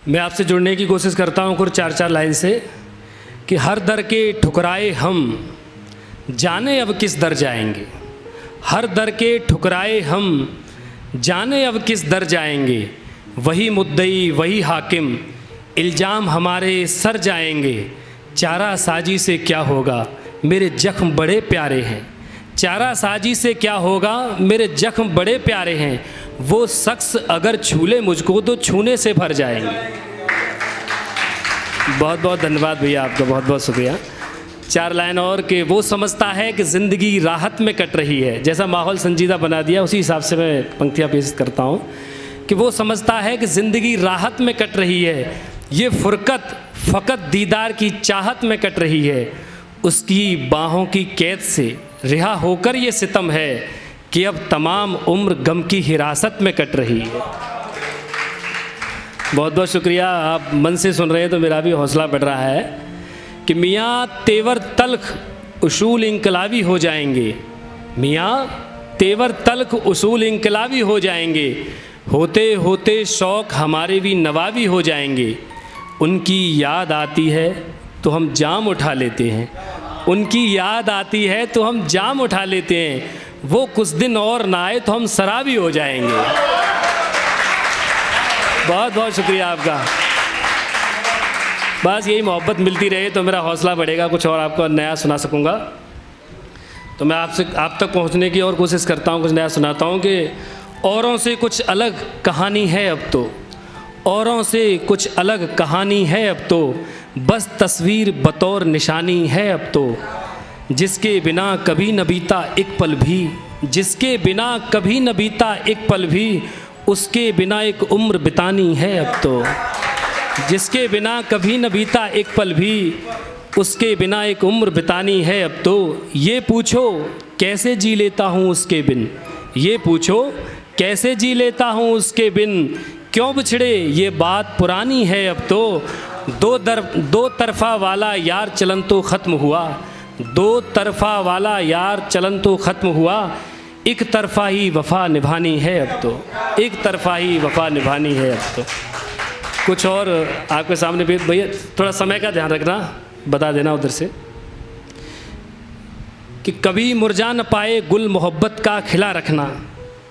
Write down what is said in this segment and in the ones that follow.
मैं आपसे जुड़ने की कोशिश करता हूँ कुछ चार चार लाइन से कि हर दर के ठुकराए हम जाने अब किस दर जाएंगे। हर दर के ठुकराए हम जाने अब किस दर जाएंगे। वही मुद्दई वही हाकिम इल्ज़ाम हमारे सर जाएंगे। चारा साजी से क्या होगा मेरे जख्म बड़े प्यारे हैं। चारा साजी से क्या होगा मेरे जख्म बड़े प्यारे हैं। वो शख्स अगर छू ले मुझको तो छूने से भर जाएंगे। बहुत बहुत धन्यवाद भैया, आपका बहुत बहुत शुक्रिया। चार लाइन और कि वो समझता है कि ज़िंदगी राहत में कट रही है। जैसा माहौल संजीदा बना दिया उसी हिसाब से मैं पंक्तियाँ पेश करता हूँ कि वो समझता है कि ज़िंदगी राहत में कट रही है। ये फ़ुरक़त फ़कत दीदार की चाहत में कट रही है। उसकी बाहों की कैद से रिहा होकर ये सितम है कि अब तमाम उम्र गम की हिरासत में कट रही है। बहुत बहुत शुक्रिया। आप मन से सुन रहे हैं तो मेरा भी हौसला बढ़ रहा है कि मियाँ तेवर तल्ख उसूल इनकलाबी हो जाएंगे। मियाँ तेवर तल्ख उसूल इनकलाबी हो जाएंगे। होते होते शौक़ हमारे भी नवाबी हो जाएंगे। उनकी याद आती है तो हम जाम उठा लेते हैं। उनकी याद आती है तो हम जाम उठा लेते हैं। वो कुछ दिन और ना आए तो हम शराबी हो जाएंगे। बहुत बहुत शुक्रिया आपका। बस यही मोहब्बत मिलती रहे तो मेरा हौसला बढ़ेगा, कुछ और आपको नया सुना सकूँगा। तो मैं आप तक पहुँचने की और कोशिश करता हूँ, कुछ नया सुनाता हूँ कि औरों से कुछ अलग कहानी है अब तो। औरों से कुछ अलग कहानी है अब तो। बस तस्वीर बतौर निशानी है अब तो। जिसके बिना कभी न बीता एक पल भी, जिसके बिना कभी न बीता एक पल भी, उसके बिना एक उम्र बितानी है अब तो। जिसके बिना कभी न बीता एक पल भी, उसके बिना एक उम्र बितानी है अब तो। ये पूछो कैसे जी लेता हूँ उसके बिन, ये पूछो कैसे जी लेता हूँ उसके बिन। क्यों बिछड़े ये बात पुरानी है अब तो। दो तरफ़ा वाला यार चलन तो ख़त्म हुआ। दो तरफ़ा वाला यार चलन तो ख़त्म हुआ। एक तरफ़ा ही वफ़ा निभानी है अब तो। एक तरफ़ा ही वफ़ा निभानी है अब तो। कुछ और आपके सामने भी भैया, थोड़ा समय का ध्यान रखना, बता देना उधर से कि कभी मुरझा न पाए गुल मोहब्बत का खिला रखना।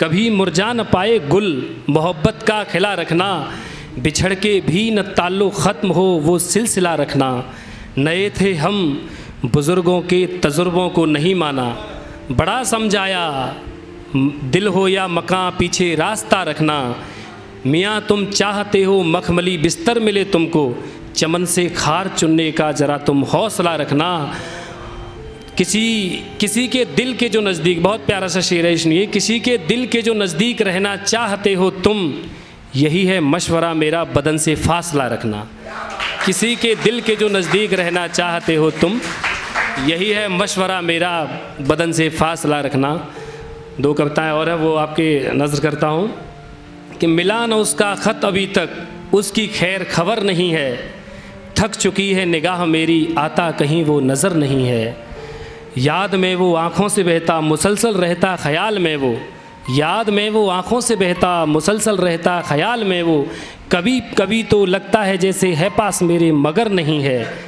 कभी मुरझा न पाए गुल मोहब्बत का खिला रखना। बिछड़ के भी न ताल्लुक़ ख़त्म हो वो सिलसिला रखना। नए थे हम बुज़ुर्गों के तजुर्बों को नहीं माना। बड़ा समझाया दिल हो या मकां पीछे रास्ता रखना। मियाँ तुम चाहते हो मखमली बिस्तर मिले तुमको, चमन से खार चुनने का ज़रा तुम हौसला रखना। किसी के दिल के जो नज़दीक, बहुत प्यारा सा शेर है इसलिए, किसी के दिल के जो नज़दीक रहना चाहते हो तुम, यही है मशवरा मेरा बदन से फासला रखना। किसी के दिल के जो नज़दीक रहना चाहते हो तुम, यही है मशवरा मेरा बदन से फासला रखना। दो कविताएं और है वो आपके नज़र करता हूँ कि मिला न उसका ख़त अभी तक, उसकी खैर खबर नहीं है। थक चुकी है निगाह मेरी आता कहीं वो नज़र नहीं है। याद में वो आँखों से बहता मुसलसल रहता ख़याल में वो। याद में वो आँखों से बहता मुसलसल रहता ख़याल में वो। कभी कभी तो लगता है जैसे है पास मेरे मगर नहीं है।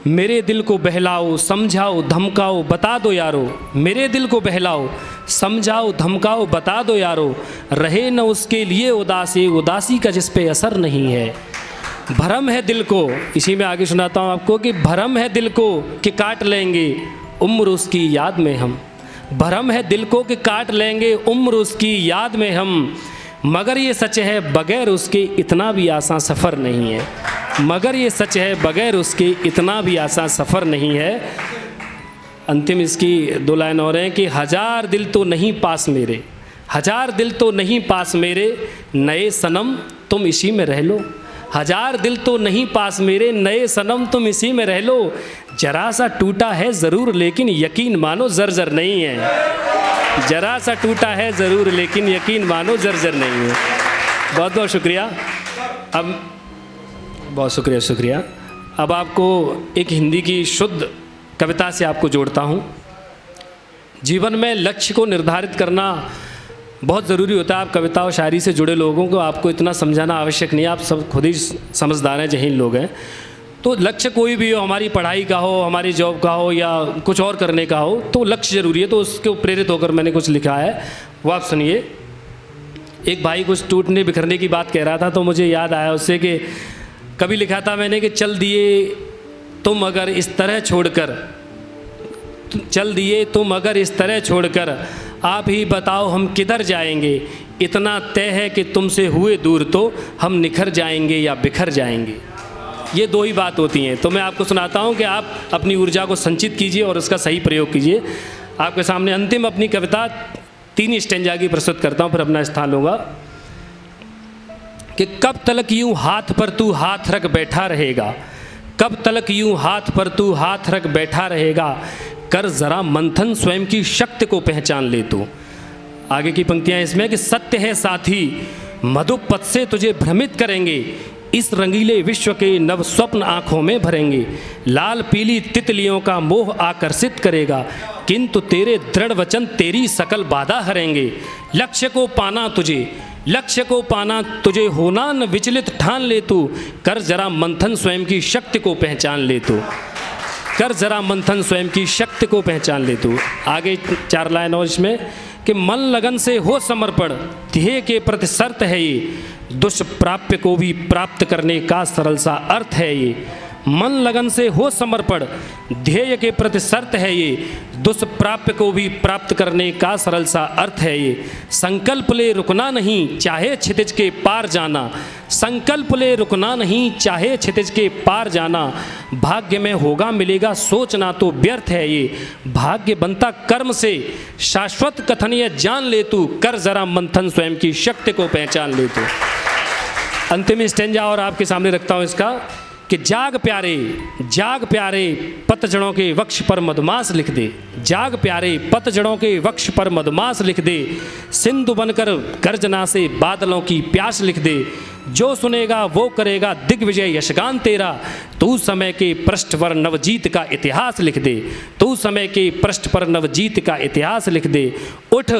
मेरे दिल को बहलाओ समझाओ धमकाओ बता दो यारो। मेरे दिल को बहलाओ समझाओ धमकाओ बता दो यारो। रहे न उसके लिए उदासी, उदासी का जिस पे असर नहीं है। भरम है दिल को, इसी में आगे सुनाता हूँ आपको कि भरम है दिल को कि काट लेंगे उम्र उसकी याद में हम। भरम है दिल को कि काट लेंगे उम्र उसकी याद में हम। मगर ये सच है बग़ैर उसके इतना भी आसान सफ़र नहीं है। मगर ये सच है बग़ैर उसके इतना भी आसान सफ़र नहीं है। अंतिम इसकी दो लाइन और हैं कि हज़ार दिल तो नहीं पास मेरे, हज़ार दिल तो नहीं पास मेरे, नए सनम तुम इसी में रह लो। हज़ार दिल तो नहीं पास मेरे, नए सनम तुम इसी में रह लो। जरा सा टूटा है ज़रूर लेकिन यकीन मानो ज़र नहीं है। जरा सा टूटा है ज़रूर लेकिन यकीन मानो ज़र नहीं है। बहुत बहुत शुक्रिया। अब बहुत शुक्रिया। अब आपको एक हिंदी की शुद्ध कविता से आपको जोड़ता हूँ। जीवन में लक्ष्य को निर्धारित करना बहुत ज़रूरी होता है। आप कविता और शायरी से जुड़े लोगों को आपको इतना समझाना आवश्यक नहीं है, आप सब खुद ही समझदार हैं, जहीन लोग हैं। तो लक्ष्य कोई भी हो, हमारी पढ़ाई का हो, हमारी जॉब का हो, या कुछ और करने का हो, तो लक्ष्य ज़रूरी है। तो उसके प्रेरित होकर मैंने कुछ लिखा है, वो आप सुनिए। एक भाई कुछ टूटने बिखरने की बात कह रहा था, तो मुझे याद आया उससे कि कभी लिखा था मैंने कि चल दिए तुम अगर इस तरह छोड़कर, चल दिए तुम अगर इस तरह छोड़कर, आप ही बताओ हम किधर जाएंगे। इतना तय है कि तुमसे हुए दूर तो हम निखर जाएंगे या बिखर जाएंगे। ये दो ही बात होती हैं। तो मैं आपको सुनाता हूँ कि आप अपनी ऊर्जा को संचित कीजिए और उसका सही प्रयोग कीजिए। आपके सामने अंतिम अपनी कविता 3 स्टेंजा की प्रस्तुत करता हूँ, फिर अपना स्थान लूँगा। कि कब तलक यूँ हाथ पर तू हाथ रख बैठा रहेगा, कब तलक यूँ हाथ पर तू हाथ रख बैठा रहेगा, कर ज़रा मंथन स्वयं की शक्ति को पहचान ले तू। आगे की पंक्तियाँ इसमें कि सत्य है साथी मधुपथ से तुझे भ्रमित करेंगे, इस रंगीले विश्व के नव स्वप्न आँखों में भरेंगे, लाल पीली तितलियों का मोह आकर्षित करेगा, किंतु तेरे दृढ़ वचन तेरी सकल बाधा हरेंगे। लक्ष्य को पाना तुझे, लक्ष्य को पाना तुझे होना न विचलित ठान ले तू, कर जरा मंथन स्वयं की शक्ति को पहचान ले तू, कर जरा मंथन स्वयं की शक्ति को पहचान ले तू। आगे 4 लाइन और इसमें कि मन लगन से हो समर्पण, ध्येय के प्रति शर्त है ये, दुष्प्राप्य को भी प्राप्त करने का सरल सा अर्थ है ये। मन लगन से हो समर्पण, ध्येय के प्रति शर्त है ये, दुष्प्राप्य को भी प्राप्त करने का सरल सा अर्थ है ये। संकल्प ले रुकना नहीं चाहे क्षितिज के पार जाना, संकल्प ले रुकना नहीं चाहे क्षितिज के पार जाना, भाग्य में होगा मिलेगा सोचना तो व्यर्थ है ये, भाग्य बनता कर्म से शाश्वत कथन ये जान ले तू, कर जरा मंथन स्वयं की शक्ति को पहचान ले तू। अंतिम स्टेंजा और आपके सामने रखता हूँ इसका कि जाग प्यारे पतझड़ों के वक्ष पर मधुमास लिख दे, जाग प्यारे पतझड़ों के वक्ष पर मधुमास लिख दे, सिंधु बनकर गर्जना से बादलों की प्यास लिख दे, जो सुनेगा वो करेगा दिग्विजय यशगान तेरा, तू समय के पृष्ठ पर नवजीत का इतिहास लिख दे, तू समय के पृष्ठ पर नवजीत का इतिहास लिख दे। उठ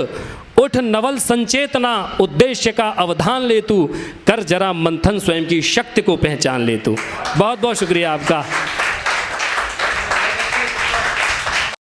उठ नवल संचेतना उद्देश्य का अवधान ले तू, कर जरा मंथन स्वयं की शक्ति को पहचान ले तू। बहुत बहुत शुक्रिया आपका।